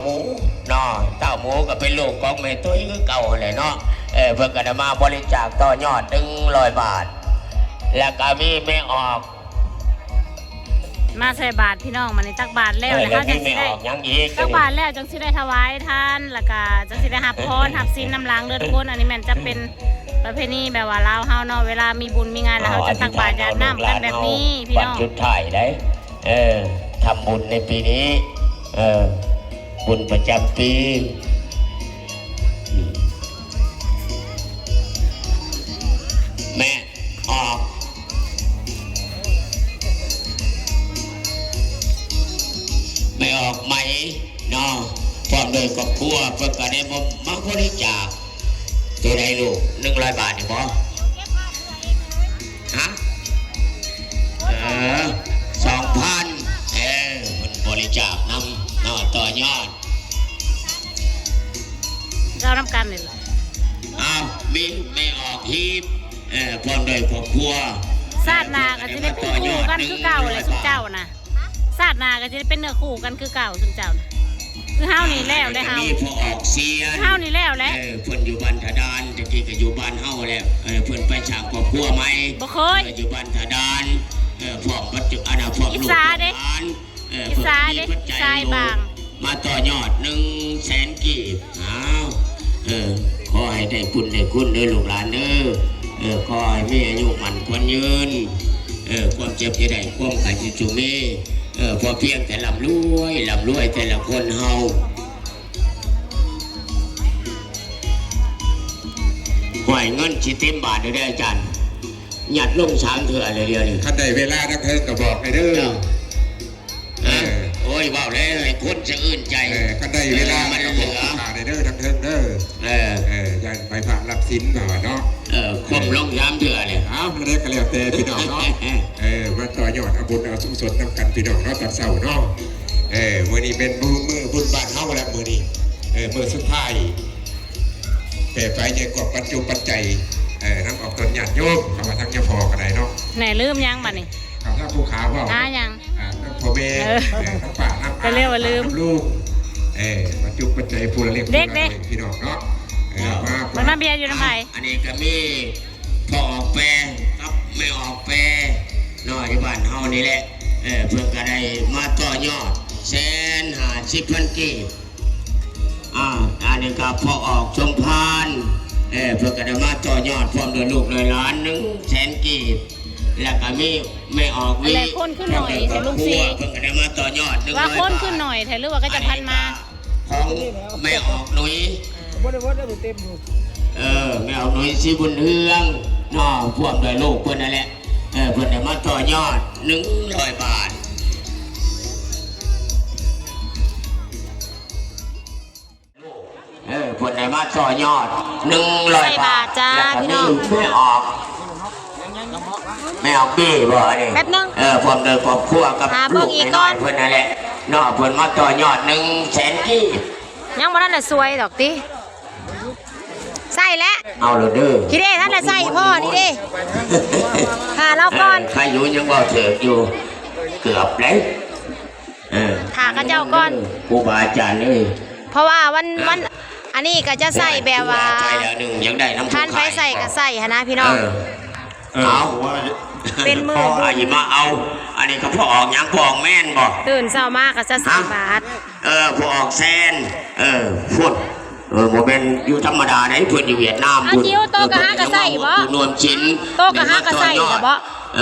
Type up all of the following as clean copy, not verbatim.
หมูเนาะเต้าหมูก็เป็นลูกของแม่ตุ้ยคือเก่าเลยเนาะเพื่อนก็ได้มาบริจาคต่อยอด100 บาทแล้วก็มีไม่ออกมาใส่บาทพี่น้องมาในตักบาทแล้วนะคะจังสิได้ตักบาทแล้วจังสิได้ถวายท่านแล้วก็จังสิได้หับพรหับศีลน้ำล้างเลือดคนอันนี้แม่นจะเป็นประเพณีแบบว่าลาวเฮาเนาะเวลามีบุญมีงานแล้วเขาจะตักบาตรญาติน้ำกันแบบนี้พี่น้องวันจุดถ่ายได้ทำบุญในปีนี้บุญประจำปีแม่ออกไม่ออกไหมเนาะพร้อมโดยครอบครัวเพื่อการได้มาบริจาคตัวใดลูก100 บาทนี่บอฮะ2,000มันบริจาคนำเนาะต่อยอดเราทำกันเลยมีไม่ออกฮีบพร้อมโดยครอบครัวซาดนาก็จะได้เป็นคู่กันคือเก่าเลยสุดเจ้านะซาดนาก็จะได้เป็นเนื้อคู่กันคือเก่าสุดเจ้านะคือเฮานี่แล้วได้เฮาพอออกเสียเฮานี่แล้วแหละเพิ่นอยู่บ้านถดานตะกี้ก็อยู่บ้านเฮาแล้วเพิ่นไปฉากครอบครัวไหมบ่เคยอยู่บ้านถดานพวกปัจจุบันพวกลูกหลานอิสาเด้ชายบางมาต่อยอด100,000 กีบขอให้ได้คุณได้คุณเด้อลูกหลานเด้อขอให้มีอายุมั่นขวัญยืนความเจ็บจะได้ความกายจิตจุมีพอเพียงแต่ลำรวยแต่ละคนเฮาหอยเงินชิเต็มบาทเด้ออาจารย์หยัดลงช้างเถื่อเลยเดียวนี่ท่านใดเวลานักเทิงก็บอกให้เด้อโอ้ยว่าแล้วให้คนจะอื่นใจท่านใดเวลามันก็บอกขาดเด้อนักเทิงเด้ออย่าไปผ่านรับสินก่อนเนาะคมลงช้างเถื่อเลยมาได้กันแล้วแต่พี่น้องเนาะมาต่อยอดเอาบุญเอาสุขสนนำกันพี่น้องเนาะตอนเช้าเนาะมื้อนี้เป็นมือบุญบ้านเฮาแล้วมื้อนี้มื้อสุดท้ายไปใหญ่กว่าปัจจุปัจจัยน้ำออกต้นหยาดโยมเข้ามาทั้งยาพอกันได้เนาะไหนลืมยังบัดนี้เขาถ้าภูขาว่ายังน้ำพ่อแม่น้ำป่าน้ำจะเรียกว่าลืมลูกปัจจุปัจจัยผู้ละเล็กเด็กพี่น้องเนาะมันมาเบียร์อยู่ทำไมอันนี้ก็มีพอออกแปรครับไม่ออกแปรน้อยบ้านเฮานี่แหละเพื่อก็ได้มาต่อยอด150,000 กีบอันนี้ก็พอออกชมพานเพื่อก็ได้มาต่อยอดพร้อมด้วยลูกเลยล้าน100,000 กีบแล้วก็มีไม่ออกอะไรคนขึ้นหน่อยแต่ลุงซีเพื่อก็ได้มาต่อยอดว่าคนขึ้นหน่อยแต่หรือว่าก็จะพันมาของไม่ออกหนุ่ยไม่ออกหนุ่ยสิบุญเฮืองนอพวกด้วยลูกเพื่อนนั่นแหละเพื่อนได้มาต่อยอด100 บาทเพื่อนได้มาต่อยอด100 บาทจ้าพี่น้องไม่ออกบี้บ่นี่แป๊บนึงพวกด้วยครอบครัวกับลูกน้อยเพื่อนนั่นแหละนอเพื่อนมาต่อยอด100,000 กีบยังบ่ทันได้สวยดอกติใส่แล้วเอาเลยเด้อคิดได้ท่านละใส่พ่อนี่ดิหาเราก่อนใครอยู่ยังบ่เถิดอยู่เกือบเลยหากระเจ้าก่อนครูบาอาจารย์เลยเพราะว่าวันอันนี้ก็จะใส่แบบว่าท่านไปใส่ก็ใส่ฮะนะพี่น้องเอาเป็นมืออายิมาเอาอันนี้ก็พอออกยังพอออกแม่นบ่ตื่นเช้ามากก็จะ3 บาทพอออกแซนพูดโมเมนต์อยู่ธรรมดาไหนเพื่อนอยู่เวียดนามคุณโตกะฮะกะใส่บ่นวลชิ้นโตกะฮะกะใส่บ่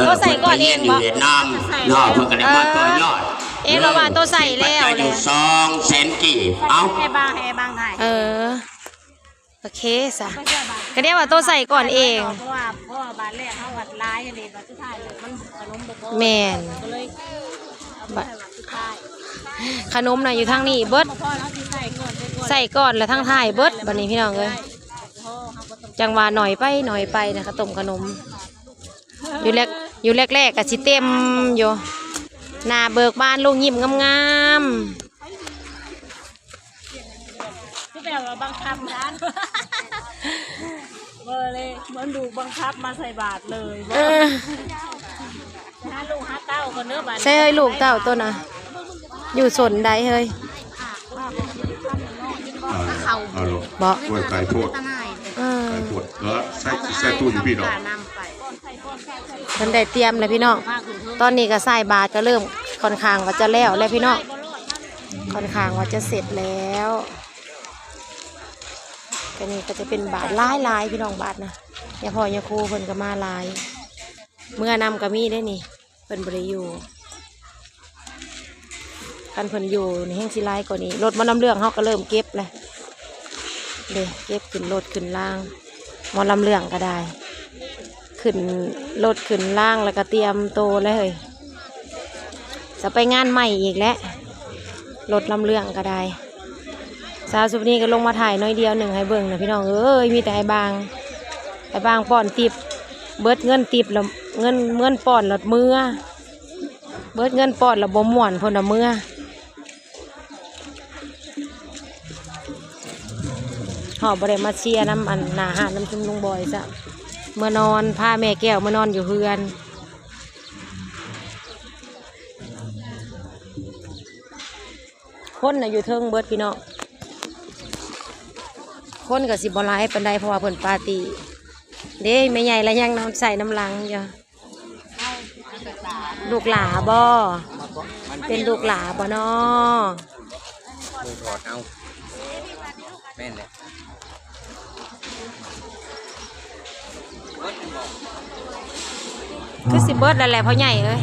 โตใส่ก่อนเองบ่เวียดนามเนาะเพื่อนกันได้มาต่อยอดเราว่าโตใส่แล้วเลย200,000 กีบเอาให้บางถ่ายโอเคซะก็เรียกว่าโตใส่ก่อนเองเพราะว่าบาทแรกเขาวัดร้ายเลยบาทสุดท้ายเลยมันขนมบ่แม่นก็เลยขนมน่ะอยู่ทางนี้เบิดใส่ก่อนแล้วทางท้ายเบิดบัดนี้พี่น้องเอ้ยจังว่าหน่อยไปนะคะต้มขนมอยู่แรกก็สิเต็มอยู่หน้าเบิกบานลงยิ้มงามคือแบบว่าบังคับร้านเลยเหมือนดูบังคับมาใส่บาทเลยลูก5 เต้าคนเนื้อบาทใช่ลูกเต้าตัวน่ะอยู่สนใดเฮ้ย เอาลง บ่ ไว้ไก่พวก เออ ไก่พวกก็ใส่ตู้อยู่พี่น้อง เพิ่นได้เตรียมเลยพี่น้องตอนนี้ก็ใส่บาตรก็เริ่มค่อนข้างว่าจะแล้วแล้วพี่น้องค่อนข้างว่าจะเสร็จแล้วก็นี่ก็จะเป็นบาตรหลายๆพี่น้องบาตรนะยาพ่อยาครูเพิ่นก็มาหลายเมื่อนำก็มีได้นี่เพิ่นบ่ได้อยู่กันเพิ่นอยู่ในแห่งสิหลายกว่านี้รถมานำเรื่องเฮาก็เริ่มเก็บเลยเด้เก็บขึ้นรถขึ้นล่างมอลำเรื่องก็ได้ขึ้นรถขึ้นล่างแล้วก็เตรียมโตเลยจะไปงานใหม่อีกแล้วรถลำเรื่องก็ได้สาวสุนีก็ลงมาถ่ายน้อยเดียวหนึ่งให้เบิ่งนะพี่น้องเอ้ยมีแต่ไอ้บางป้อนติบเบิดเงินติบแล้วเงินป้อนหลดมือเบิดเงินป้อนแล้วบ่ม่วนพนละมือหอบบริมาเชียน้ำอันหนาหาน้ำชุ่มลุงบอยซะเมื่อนอนพาแม่แก้วเมื่อนอนอยู่เฮือนคนน่ะอยู่เทิงเบิดพี่น้องคนกับสิบหลายปันไดเพราะว่าเพิ่นปาร์ตี้เด้ไม่ใหญ่แล้วยังน้ำใส่น้ำลังอยู่ลูกหลาบ่เป็นลูกหลาบ่น้อ มือถอดเอาแม่นเลย คือสิเบิดแล้วแหละเพราะใหญ่เลย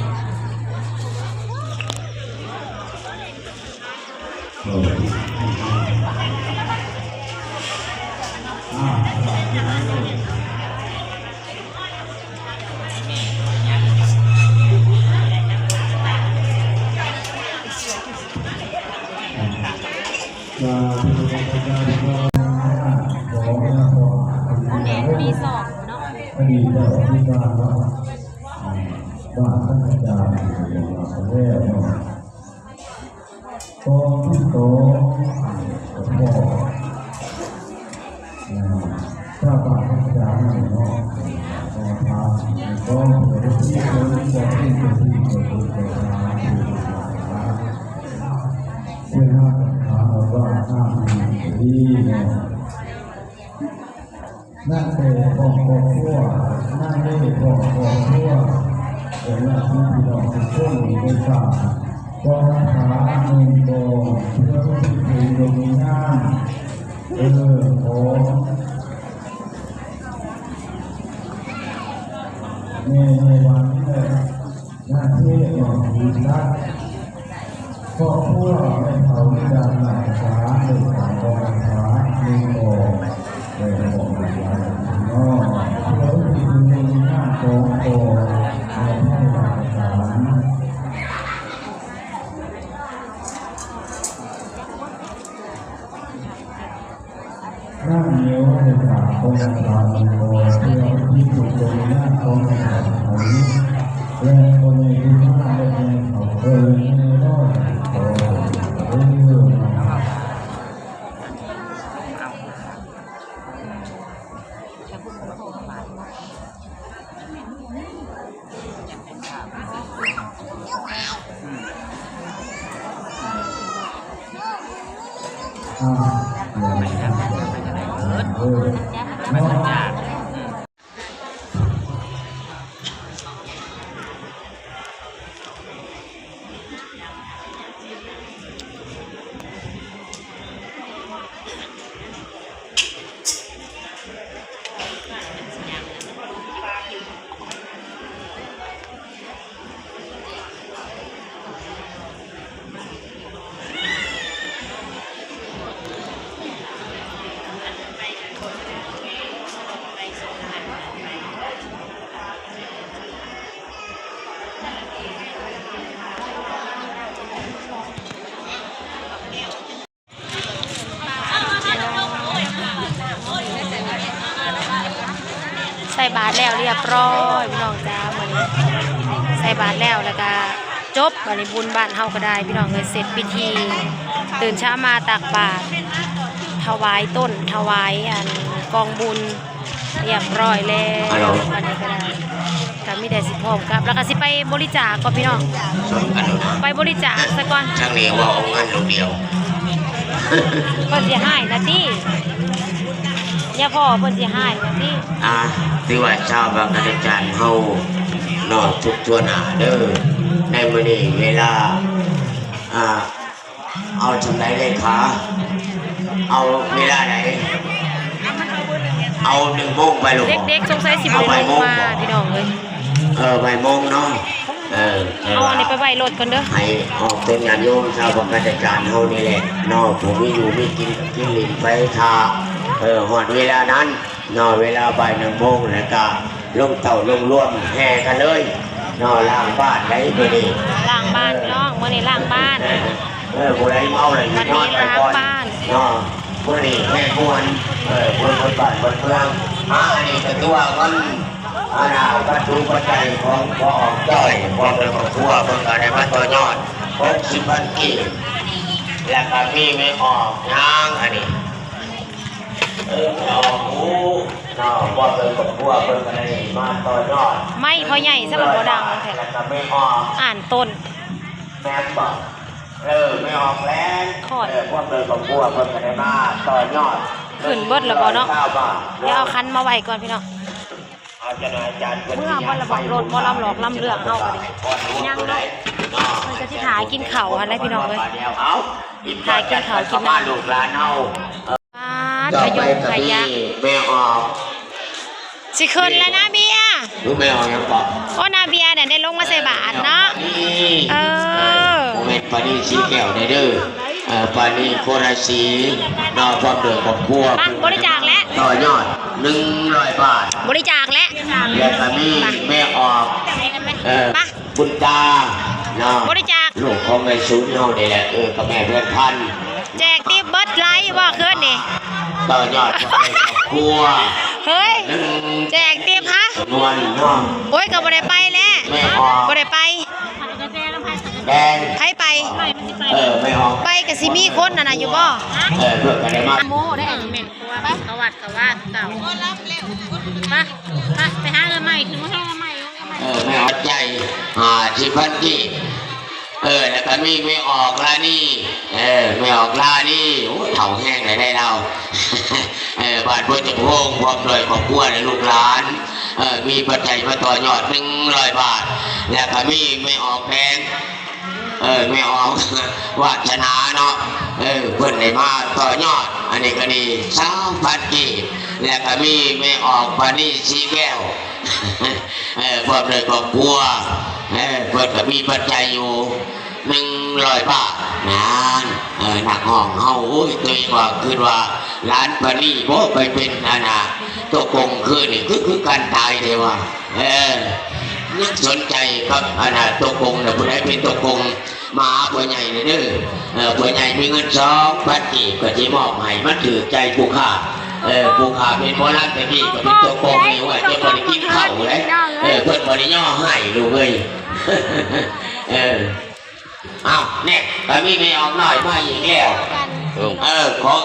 ปีสองเนาะ อดีตเจ้าที่บ้านว่าท่านอาจารย์แรกเนาะตอนที่โตพ่อถ้าบ้านอาจารย์เนาะทางก็เกิดที่เกิดที่เกิดที่เกิดที่เกิดที่เกิดเพื่อให้ถามว่าห้ามดีเนาะนั่นเป็นของของทั่วนั่นเป็นของของทั่วเป็นหน้าที่พี่น้องทุกคนในฝ่ากองขาหนึ่งกองเพื่อที่ถึงดวงวิญญาณของในวันนี้หน้าที่ของวิญญาณครอบครัวในเขาในด้านหน้าขาหนึ่งกองขาหนึ่งกองเป็นของวิญญาณเพื่อที่ถึงดวงวิญญาณของโตในที่หลักฐานนั่งเหนียวในปากของเราเพื่อที่ถูกตรงหน้าของเขานี้และคนในที่นั่งในเขาเออในรอดโอ้ใส่บาตรแล้วเรียบร้อยพี่น้องจ้าวันนี้ใส่บาตรแล้วแล้วก็จบวันนี้บุญบ้านเฮาก็ได้พี่น้องเลยเสร็จพิธีตื่นเช้ามาตักบาตรถวายต้นถวายอันกองบุญเรียบร้อยแล้ววันนี้ก็ได้ก็มีแต่สิพร้อมครับแล้วก็สิไปบริจาคก่อนพี่น้องไปบริจาคซะก่อน ช่างเรียกว่าเอาเงินลูกเดียว เพิ่นสิหายนะติอย่าพ่อเพิ่นสิหายนะติ ที่ว่าชาวบางกระจานเฮานอทุกตัวหนาเด้อในมื้อนี้เวลาเอาทำไรเลยขาเอาเวลาไหนเอา1 โมงไปลูก เด็กๆสงสัยสิบ่ได้ลงมาพี่น้องเอ้ย บ่ายโมงเนาะเอาอันนี้ไปไว้รถก่อนเด้อ ให้ออกเป็นงานโยมชาวบางกระจานเฮานี่แหละเนาะผมมีอยู่มีกินกินลิ้นไปทาหอดเวลานั้นเนาะเวลาบ่าย1 โมงแล้วก็ลงเต่าลงร่วมแห่กันเลยเนาะล้างบ้านได้มื้อนี้ ล้างบ้านพี่น้องมื้อนี้ล้างบ้าน ผู้ใดเมาอะไรอยู่นอนไปก่อนเนาะผู้นี้แม่ควรคนบ้านคนเมืองอันนี้ก็ตัวกันปัจจุปัจจัยของพ่อจ้อยความเป็นครอบครัวเพิ่งก็ได้มาต่อยอด60,000 กีบแล้วก็มีไม่ออกยางอันนี้ไม่ออกหูเนาะความเป็นครอบครัวเพิ่งก็ได้มาต่อยอด ไม่พอใหญ่ซะบ่ดังแท้ แล้วก็ไม่ออก อ่านต้น แม่บอกไม่ออกแล้วพวกเลยกับพวกเพิ่มกันได้มาต่อยอด ขึ้นเบิดแล้วบ่เนาะเดี๋ยวเอาคันมาไว้ก่อนพี่น้อง อาจารย์ เมื่อบ่ระวังรถบ่ลำหลอกลำเรื่องเฮาก็ดิยังเนาะเพิ่นก็สิถ่ายกินข้าวหั่นแหละพี่น้องเอ้ยถ่ายกินข้าวกินน้ำ ลูกหลานเฮา ขยงขยะ ไม่ออก สิขึ้นแล้วนะเบียร์ รู้ไม่ออกยังบอก โอ้นาเบียร์เนี่ยได้ลงมาใส่บาทเนาะโมเมนต์ปานีสีแก้วเด้อปานีโคราชีนอความเดือดของพวก บริจาคแล้ว ต่อยอด100 บาท บริจาคแล้ว แล้วก็มีแม่ออกคุณตาเนาะ บริจาค ลูกของแม่ศูนย์เฮานี่แหละกับแม่เพื่อนพัน แจกติ๊บเบิร์ดไลท์ว่าคืนนี่ ต่อยอดของครอบครัว เฮ้ยแจกติ๊บฮะ นวลเนาะ โอ้ยก็บ่ได้ไปแล้ว แม่ออก บ่ได้ไป แดง ใครไป ไม่ออก ไปกับสิมีคนน่ะนะอยู่บ่ เพื่อนกันได้มา โมได้อันนี้แม่นกลัวไปเขาวัดเก่าโอ้รับเร็วไปหาเงินใหม่ถึงมาให้เงินใหม่ ไม่ออกใจ50,000 กีบแล้วก็มีไม่ออกลานี่ไม่ออกลานี่โอ้เถ่าแห้งเลยได้เราบาดเพื่อจะพงพร้อมเลยครอบครัวในลูกหลานมีปัจจัยมาต่อยอด100 บาทแล้วก็มีไม่ออกแพงไม่ออกวาสนาเนาะเพื่อนได้มาต่อยอดอันนี้ก็ดี3,000 กีบแล้วก็มีไม่ออกปานี่สีแก้วพร้อมเลยครอบครัวเพื่อนก็มีปัจจัยอยู่100 บาทนั่นหนักห้องเฮาโอ้ยตัวเองว่าคือว่าร้านปานี่โบไปเป็นตัวกงคือนี่คือการตายเลยว่านึกสนใจครับตัวกงเนี่ยผู้ใดเป็นตัวกงมาผู้ใหญ่เด้อผู้ใหญ่มีเงิน2,000 กีบก็จะมอบให้มันถือใจผู้ขาผู้ขาเป็นหมอลำตะกี้ก็เป็นตัวกงนี่ว่าจะบริกินข้าวเลยเพิ่นบริย่อให้ลูกเอ้ยอ้าวเนี่ยแต่มีไม่ออกหน่อยมาอีกแล้วของ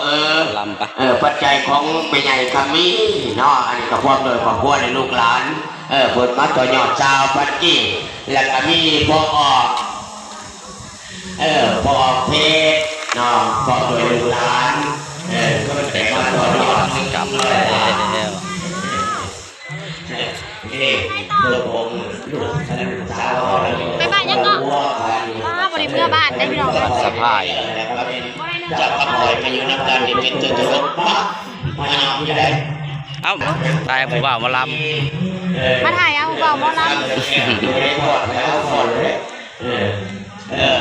ลำปะปัจจัยของเป็นใหญ่คำมีเนาะอันนี้ก็พร้อมโดยครอบครัวในลูกหลานเปิดมาต่อยอดชาวปัจจีแล้วก็มีพอออกพอเพชรเนาะพร้อมโดยลูกหลานก็แต่มาต่อยอดกลับแล้วนี่ตัวผมลูกสาว ไปบ้านยังก็บริเมื่อบ้านได้พี่น้อง สะพายจะพักผ่อนมาอยู่นักการที่เป็นตัวรถปั๊บมาเอาอยู่ได้ เอ้าตายผมว่ามาล มาถ่ายเอาเบาหมอลำ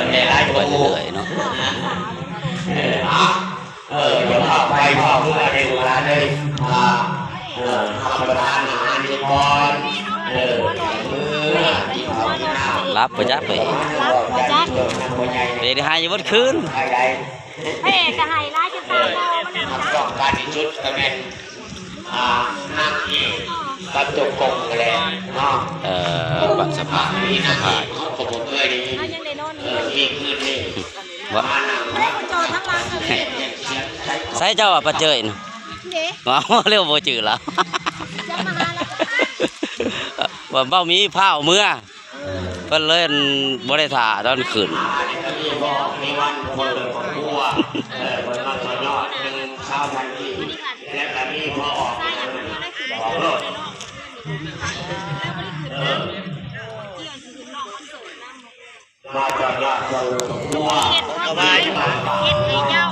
ในไลฟ์ ำไปเรื่อยๆเนาะ เดี๋ยวพาไปพ่อเพื่อในเวลาเลยทำประทานอาหารในพรรับไปจักไป มาจัก เดี๋ยวให้อยู่บนคืน เฮ้จะให้ร้ายจะตามโมมัน ทำต้องการที่ชุดก็เป็นนั่งที่กับตัวกงเลยเนาะ บัตรสภา นี่ ส นะ ภา ผมเคยดี ยังได้นอน มีคืนนี่ ว่า โจทั้งร้านเลย ใส่เจ้าว่าปะเจยนะ เด็ก ว้าวเรียกว่าโบจืดแล้ว จะมาหาแล้ว ว่าเบ้ามีผ้าเมื่อเพิ่นเล่นบริษาตอนขึ้น มีวันคนของพัวคนมา าวพันธุ์ที่และก็มีพอออกออกรถมาจากยอดคนตัว เฮ็ดให้เจ้า